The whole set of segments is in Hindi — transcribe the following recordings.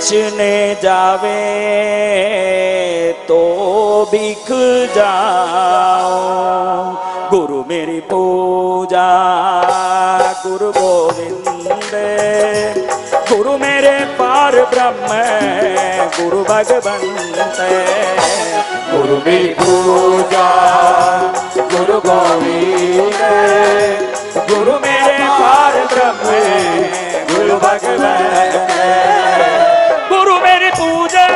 बेचने जावे तो बिक जाओ। गुरु मेरी पूजा गुरु गोविंद, गुरु मेरे पार ब्रह्म गुरु भगवंत। गुरु मेरी पूजा गुरु गोविंद, गुरु मेरे पार ब्रह्म गुरु भगवंत। गुरु मेरी पूजा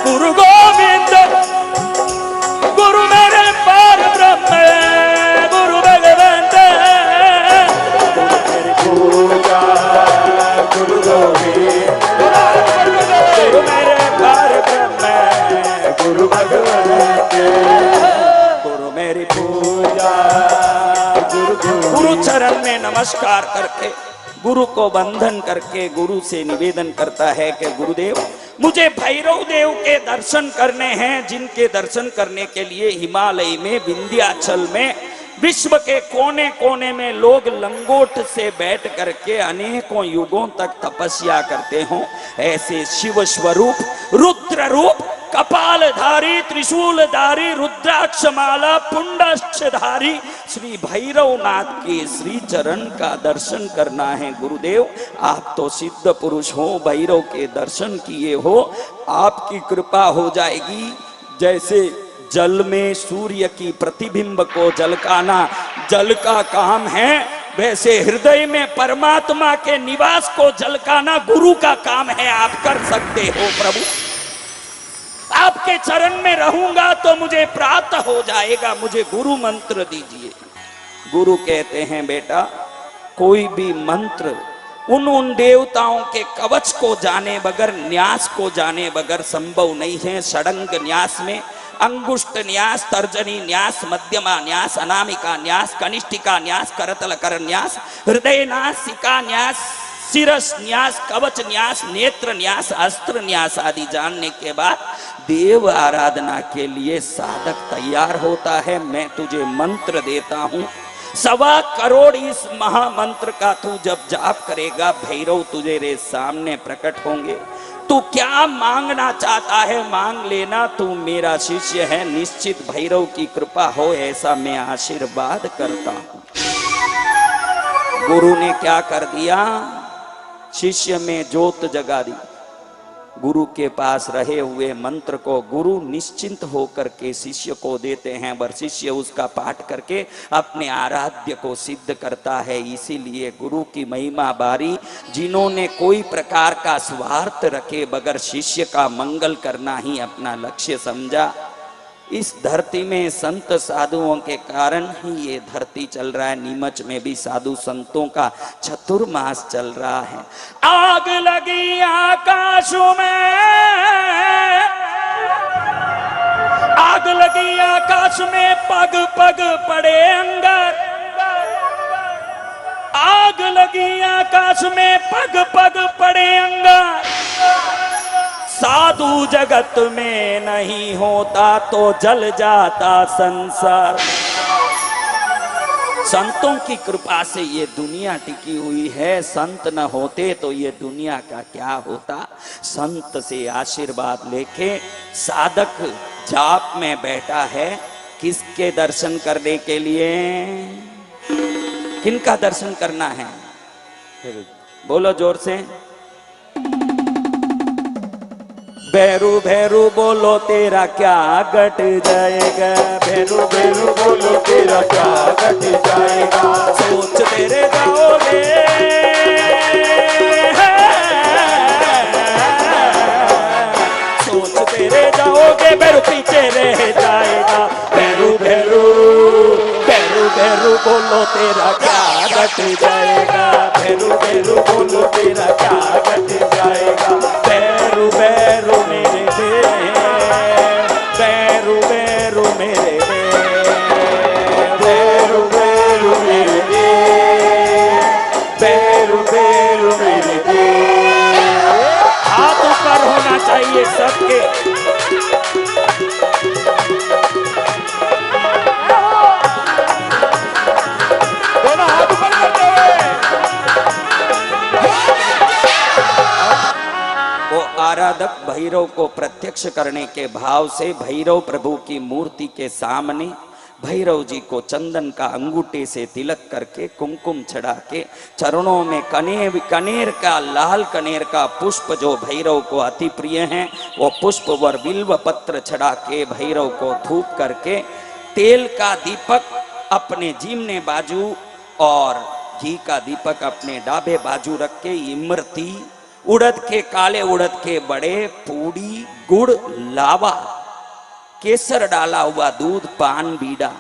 गुरु गोविंद, गुरु मेरे पार ब्रह्म गुरु भगवंत। पूजा गुरु गोविंद, गुरु मेरे पार ब्रह्म गुरु भगवंत। गुरु मेरी पूजा गुरु गुरु चरण में नमस्कार करके, गुरु को बंधन करके गुरु से निवेदन करता है कि गुरुदेव मुझे भैरव देव के दर्शन करने हैं, जिनके दर्शन करने के लिए हिमालय में विंध्याचल में विश्व के कोने कोने में लोग लंगोट से बैठ करके अनेकों युगों तक तपस्या करते हों, ऐसे शिव स्वरूप रुद्र रूप कपालधारी त्रिशूलधारी रुद्राक्षमाला पुंडक्षधारी श्री भैरवनाथ के श्री चरण का दर्शन करना है। गुरुदेव आप तो सिद्ध पुरुष हो, भैरव के दर्शन किए हो, आपकी कृपा हो जाएगी। जैसे जल में सूर्य की प्रतिबिंब को झलकाना जल का काम है, वैसे हृदय में परमात्मा के निवास को झलकाना गुरु का काम है। आप कर सकते हो प्रभु, आपके चरण में रहूंगा तो मुझे प्राप्त हो जाएगा, मुझे गुरु मंत्र दीजिए। गुरु कहते हैं बेटा कोई भी मंत्र उन देवताओं के कवच को जाने बगैर, न्यास को जाने बगैर संभव नहीं है। षडंग न्यास में अंगुष्ठ न्यास, तर्जनी न्यास, मध्यमा न्यास, अनामिका न्यास, कनिष्ठिका न्यास, करतल कर न्यास, हृदय न्यास, सिका न्यास, शिरस न्यास, कवच न्यास, नेत्र न्यास, अस्त्र न्यास आदि जानने के बाद देव आराधना के लिए साधक तैयार होता है। मैं तुझे मंत्र देता हूं, 1.25 करोड़ इस महामंत्र का तू जब जाप करेगा भैरव तुझे रे सामने प्रकट होंगे। तू क्या मांगना चाहता है मांग लेना, तू मेरा शिष्य है, निश्चित भैरव की कृपा हो ऐसा मैं आशीर्वाद करता हूं। गुरु ने क्या कर दिया, शिष्य में ज्योत जगा दी। गुरु के पास रहे हुए मंत्र को गुरु निश्चिंत होकर के शिष्य को देते हैं, वर शिष्य उसका पाठ करके अपने आराध्य को सिद्ध करता है। इसीलिए गुरु की महिमा बारी, जिन्होंने कोई प्रकार का स्वार्थ रखे बगैर शिष्य का मंगल करना ही अपना लक्ष्य समझा। इस धरती में संत साधुओं के कारण ही ये धरती चल रहा है। नीमच में भी साधु संतों का चतुर्मास चल रहा है। आग लगी आकाश में, आग लगी आकाश में, पग पग पड़े अंगार। आग लगी आकाश में, पग पग पड़े अंगार। साधु जगत में नहीं होता तो जल जाता संसार। संतों की कृपा से ये दुनिया टिकी हुई है, संत न होते तो ये दुनिया का क्या होता। संत से आशीर्वाद लेके साधक जाप में बैठा है, किसके दर्शन करने के लिए, किनका दर्शन करना है, बोलो जोर से। भैरू भैरू बोलो तेरा क्या घट जाएगा, भैरू भैरू बोलो तेरा क्या घट जाएगा। सोच तेरे जाओगे, सोच तेरे जाओगे, भैरू पीछे रह जाएगा। भैरू भैरू भैरू भैरू बोलो तेरा क्या घट जाएगा, भैरू भैरू बोलो तेरा क्या घट जाएगा। भैरू भैरू मेरे भैरू भैरू मेरे भैरू भैरू मेरे भैरू भैरू मेरे। हाथ ऊपर होना चाहिए सबके। भैरव को प्रत्यक्ष करने के भाव से भैरव प्रभु की मूर्ति के सामने भैरव जी को चंदन का अंगूठे से तिलक करके कुमकुम चढ़ा के चरणों में कनेर का लाल कनेर का पुष्प जो भैरव को अति प्रिय है वो पुष्प वर बिल्व पत्र चढ़ा के भैरव को धूप करके तेल का दीपक अपने जीमने बाजू और घी का दीपक अपने डाबे बाजू रख के इमरती उड़द के काले उड़द के बड़े पूड़ी गुड़ लावा केसर डाला हुआ दूध पान बीड़ा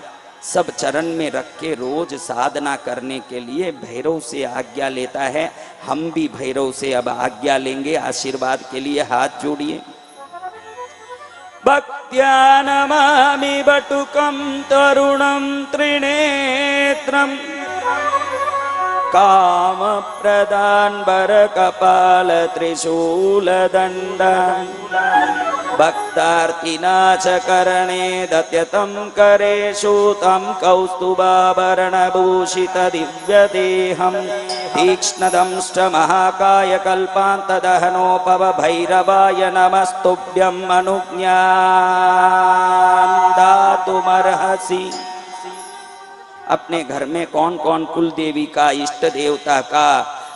सब चरण में रख के रोज साधना करने के लिए भैरव से आज्ञा लेता है। हम भी भैरव से अब आज्ञा लेंगे। आशीर्वाद के लिए हाथ जोड़िए। भक्त्या नमामि बटुकं तरुणं त्रिनेत्रम् काम प्रदान बर कपाल त्रिशूल दंडान भक्तार्तिनाच करणे दत्यतं करेषु तं कौस्तुभाभरणभूषित दिव्यदेहं तीक्ष्णदंष्ट महाकाय कल्पान्तदहनोपव भैरवाय नमस्तुभ्यं अनुज्ञां दातुमर्हसि। अपने घर में कौन कौन कुल देवी का इष्ट देवता का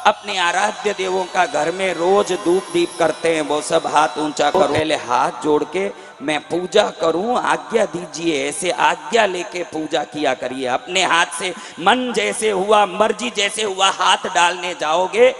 अपने आराध्य देवों का घर में रोज धूप दीप करते हैं वो सब हाथ ऊंचा करो। पहले हाथ जोड़ के मैं पूजा करूं आज्ञा दीजिए ऐसे आज्ञा लेके पूजा किया करिए। अपने हाथ से मन जैसे हुआ मर्जी जैसे हुआ हाथ डालने जाओगे।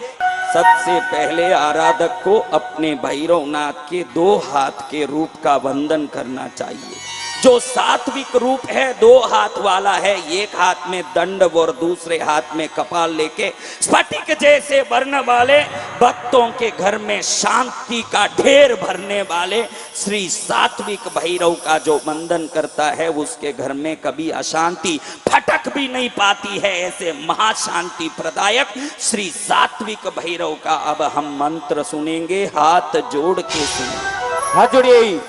सबसे पहले आराधक को अपने भैरवनाथ के 2 हाथ के रूप का वंदन करना चाहिए। जो सात्विक रूप है 2 हाथ वाला है, एक हाथ में दंड और दूसरे हाथ में कपाल लेके स्फटिक जैसे वर्ण वाले भक्तों के घर में शांति का ढेर भरने वाले श्री सात्विक भैरव का जो वंदन करता है उसके घर में कभी अशांति फटक भी नहीं पाती है। ऐसे महाशांति प्रदायक श्री सात्विक भैरव का अब हम मंत्र सुनेंगे। हाथ जोड़ के सुने। हाथ जोड़िए।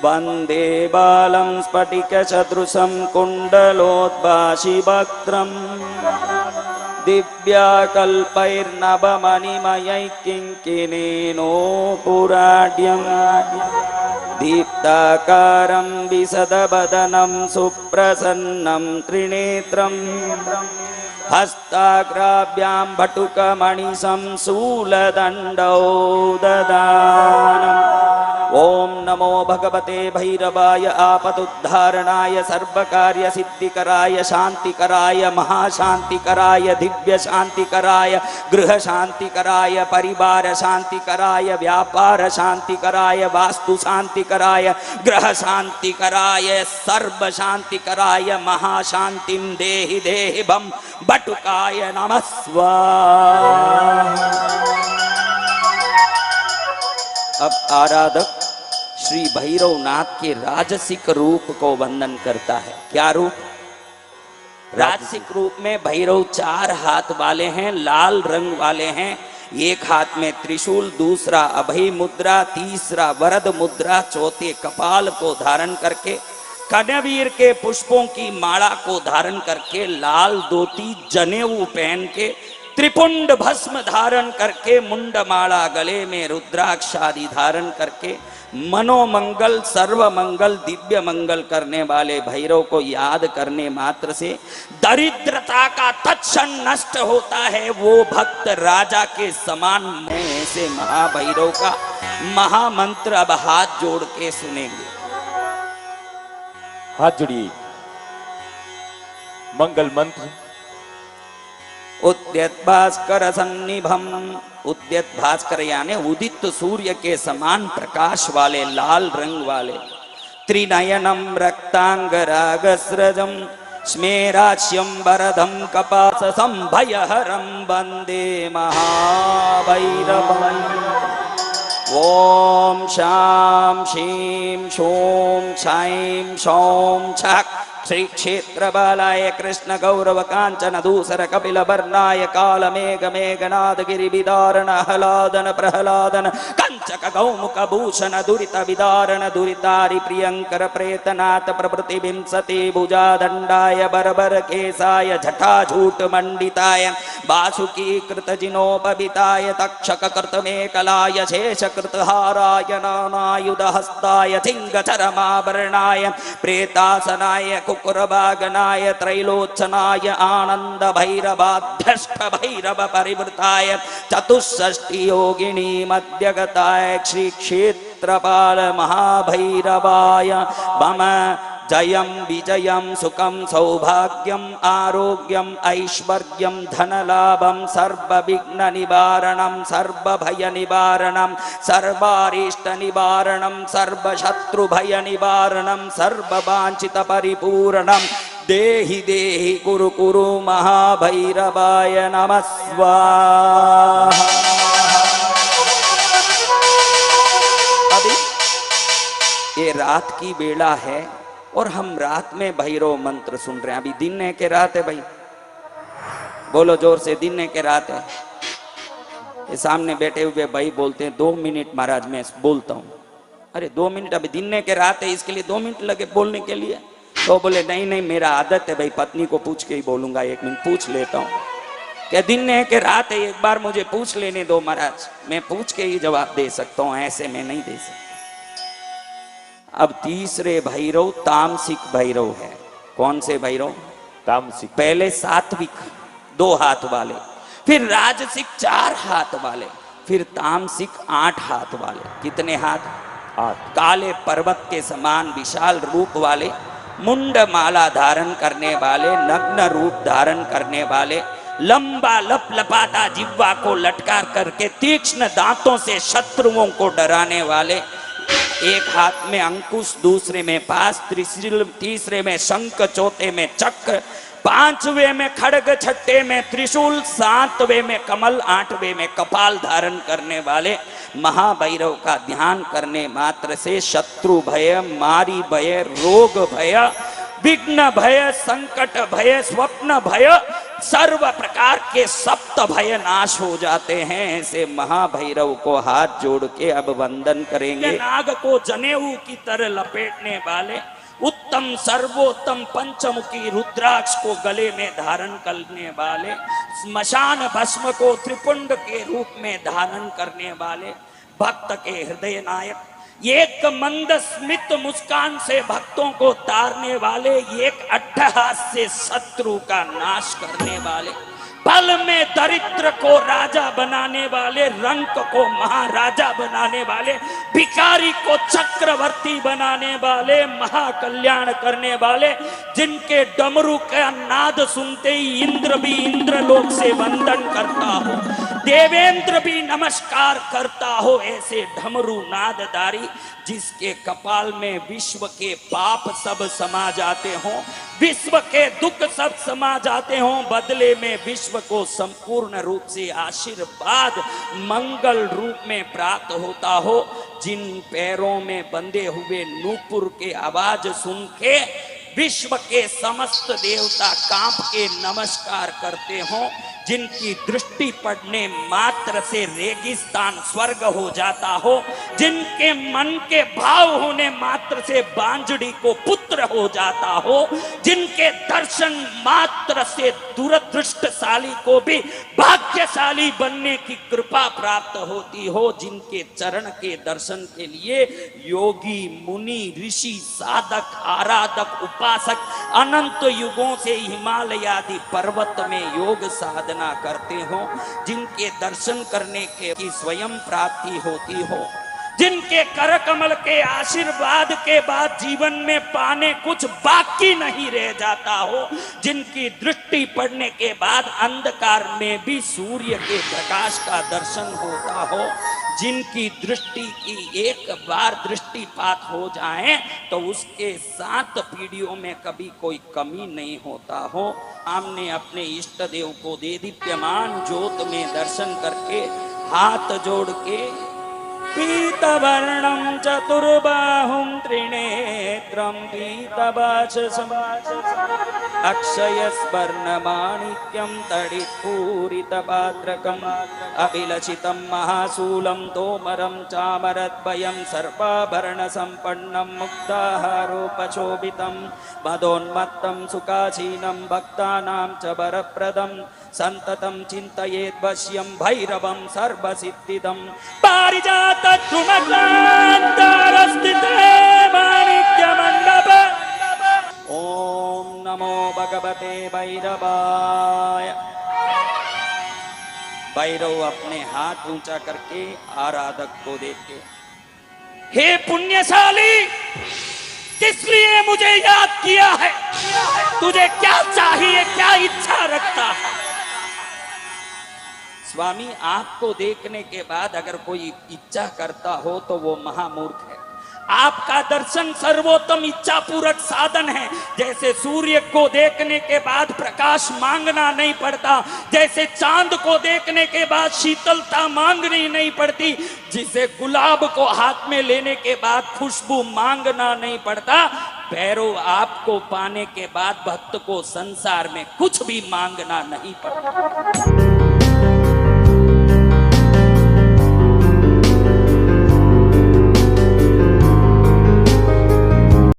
वंदे बालं स्फटिक सदृशं कुंडलोद्भासिवक्त्रं दिव्याकल्पैर्नवमणिमयै किङ्किणीनोपुराढ्यं दीप्ताकारं विशदवदनं सुप्रसन्नं त्रिनेत्रं हस्ताग्राभ्यां भटुकमणिशं शूलदण्डौ ददानम्। ओम नमो भगवते भैरवाय आपदुद्धारणाय सर्वकार्य सिद्धिकराय शांतिकराय महाशांतिकराय दिव्य शांतिकराय गृह शांतिकराय परिवार शांतिकराय व्यापार शांतिकराय वास्तु शांतिकराय ग्रह शांतिकराय सर्व शांतिकराय महाशांतिं देहि देहि बम बटुकाय नमः स्वाहा। अब आराधक श्री भैरवनाथ के राजसिक रूप को वंदन करता है। क्या रूप? राजसिक रूप में भैरव 4 हाथ वाले हैं, लाल रंग वाले हैं। एक हाथ में त्रिशूल, दूसरा अभय मुद्रा, तीसरा वरद मुद्रा, चौथे कपाल को धारण करके कनवीर के पुष्पों की माला को धारण करके लाल धोती जनेऊ पहन के त्रिपुंड भस्म धारण करके मुंडमाला गले में रुद्राक्ष आदि धारण करके मनोमंगल सर्वमंगल दिव्य मंगल करने वाले भैरव को याद करने मात्र से दरिद्रता का तत्क्षण नष्ट होता है। वो भक्त राजा के समान में ऐसे महाभैरव का महामंत्र अब हाथ जोड़ के सुनेंगे। हाथ जोड़िए। मंगल मंत्र। उद्यत भास्कर सन्निभम। उद्यत भास्कर यानी उदित सूर्य के समान प्रकाश वाले लाल रंग वाले त्रिनयनम रक्तांगरागस्रजम स्मेराच्यम वरदम कपाससं भयहरं वंदे महाभैरवम्। ओम शाम शीं शों छाईं शौं छक श्री क्षेत्र बालाय कृष्ण गौरव कांचन दूसर कपिल वर्णाय काल मेघ मेघनाद गिरि विदारण हलादन प्रहलादन कंचक गौमुख भूषण दुरित विदारण दुरितारि प्रियंकर प्रेतनाथ प्रभृति विंसति भुजा दंडाय बरबर केसाय जटाजूट मंडिताय वासुकी कृत जिनोपविताय तक्षक कृत मेकलाय शेष कृत हाराय नानायुध हस्ताय सिंह चरमाभरणाय प्रेतासनाय कुकुरवागनाय त्रैलोचनाय आनंद भैरवाभ्यष्ट भैरव परिवृताय चतुष्षष्टि योगिनी मध्यगताय श्री क्षेत्रपाल महाभैरवाय मम जयं विजयं सुखं सौभाग्यं आरोग्यं ऐश्वर्यं धनलाभं सर्वविघ्न निवारणं सर्वभय निवारणं सर्वारिष्ट निवारणं सर्वशत्रुभय निवारणं सर्ववांछित परिपूरणं देहि देहि कुरु कुरु महाभैरवाय नमः स्वाहा। अभी ये रात की बेला है और हम रात में भैरव मंत्र सुन रहे हैं। अभी दिन है कि रात है भाई? बोलो जोर से, दिन है कि रात है? ये सामने बैठे हुए भाई बोलते हैं 2 मिनट महाराज मैं बोलता हूँ। अरे 2 मिनट, अभी दिन है कि रात है इसके लिए 2 मिनट लगे बोलने के लिए? तो बोले नहीं नहीं मेरा आदत है भाई, पत्नी को पूछ के ही बोलूंगा, 1 मिनट पूछ लेता हूँ। क्या दिन है कि रात है एक बार मुझे पूछ लेने दो महाराज, मैं पूछ के ही जवाब दे सकता हूँ, ऐसे में नहीं दे सकता। अब तीसरे भैरव तामसिक भैरव है। कौन से भैरव? तामसिक। पहले सात्विक 2 हाथ वाले, फिर राजसिक 4 हाथ वाले, फिर तामसिक 8 हाथ वाले। कितने हाथ? 8। काले पर्वत के समान विशाल रूप वाले, मुंड माला धारण करने वाले, नग्न रूप धारण करने वाले, लंबा लपलपाता जिह्वा को लटका करके तीक्ष्ण दांतों से शत्रुओं को डराने वाले, एक हाथ में अंकुश, दूसरे में पास, तीसरे में शंख, चौथे में चक्र, 5वें में खड्ग, 6ठे में त्रिशूल, 7वें में कमल, 8वें में कपाल धारण करने वाले महाभैरव का ध्यान करने मात्र से शत्रु भय, मारी भय, रोग भय, विघ्न भय, संकट भय, स्वप्न भय, सर्व प्रकार के सप्त भय नाश हो जाते हैं। ऐसे महाभैरव को हाथ जोड़ के अब वंदन करेंगे। नाग को जनेऊ की तरह लपेटने वाले, उत्तम सर्वोत्तम पंचमुखी रुद्राक्ष को गले में धारण करने वाले, स्मशान भस्म को त्रिपुंड के रूप में धारण करने वाले, भक्त के हृदय नायक, एक मंद स्मित मुस्कान से भक्तों को तारने वाले, एक अट्टहास से शत्रु का नाश करने वाले, पल में दरिद्र को राजा बनाने वाले, रंक को महाराजा बनाने वाले, भिखारी को चक्रवर्ती बनाने वाले, महाकल्याण करने वाले, जिनके डमरू का नाद सुनते ही इंद्र भी इंद्रलोक से वंदन करता हो, देवेंद्र भी नमस्कार करता हो, ऐसे डमरू नादधारी जिसके कपाल में विश्व के पाप सब समा जाते हों, विश्व के दुख सब समा जाते हों, बदले में विश्व को संपूर्ण रूप से आशीर्वाद मंगल रूप में प्राप्त होता हो, जिन पैरों में बंधे हुए नूपुर के आवाज सुन के विश्व के समस्त देवता कांप के नमस्कार करते हों, जिनकी दृष्टि पड़ने मात्र से रेगिस्तान स्वर्ग हो जाता हो, जिनके मन के भाव होने मात्र से बांजड़ी को पुत्र हो जाता हो, जिनके दर्शन मात्र से दूरदृष्टशाली को भी भाग्यशाली बनने की कृपा प्राप्त होती हो, जिनके चरण के दर्शन के लिए योगी मुनि ऋषि साधक आराधक उपासक अनंत युगों से हिमालय आदि पर्वत में योग साधना करते हो, जिनके दर्शन करने की स्वयं प्राप्ति होती हो, जिनके कर कमल के आशीर्वाद के बाद जीवन में पाने कुछ बाकी नहीं रह जाता हो, जिनकी दृष्टि पड़ने के बाद अंधकार में भी सूर्य के प्रकाश का दर्शन होता हो, जिनकी दृष्टि की एक बार दृष्टिपात हो जाए तो उसके 7 पीढ़ियों में कभी कोई कमी नहीं होता हो। हमने अपने इष्ट देव को दे दीप्यमान ज्योत में दर्शन करके हाथ जोड़ के पीतवर्णं चतुर्बाहुं त्रिनेत्रं पीतवाचसं अक्षयस्वर्णमाणिक्यं तडित्पूरितपात्रकम् अभिलषितं महाशूलं तोमरं चामरद्वयं सर्वाभरणसम्पन्नं मुक्ताहारोपशोभितं मदोन्मत्तं सुखासीनं भक्तानां च वरप्रदं संततं चिन्तयेद्वश्यं भैरवं सर्वसिद्धिदं पारिजातद्रुमकान्तारस्थिते माणिक्यमण्डप। ओम नमो भगवते भैरवाय। भैरव अपने हाथ ऊंचा करके आराधक को देखते, हे पुण्यशाली, किस लिए मुझे याद किया है? तुझे क्या चाहिए, क्या इच्छा रखता है? स्वामी, आपको देखने के बाद अगर कोई इच्छा करता हो तो वो महामूर्ख है। आपका दर्शन सर्वोत्तम इच्छा पूरक साधन है। जैसे सूर्य को देखने के बाद प्रकाश मांगना नहीं पड़ता, जैसे चांद को देखने के बाद शीतलता मांगनी नहीं पड़ती, जिसे गुलाब को हाथ में लेने के बाद खुशबू मांगना नहीं पड़ता, भैरव आपको पाने के बाद भक्त को संसार में कुछ भी मांगना नहीं पड़ता।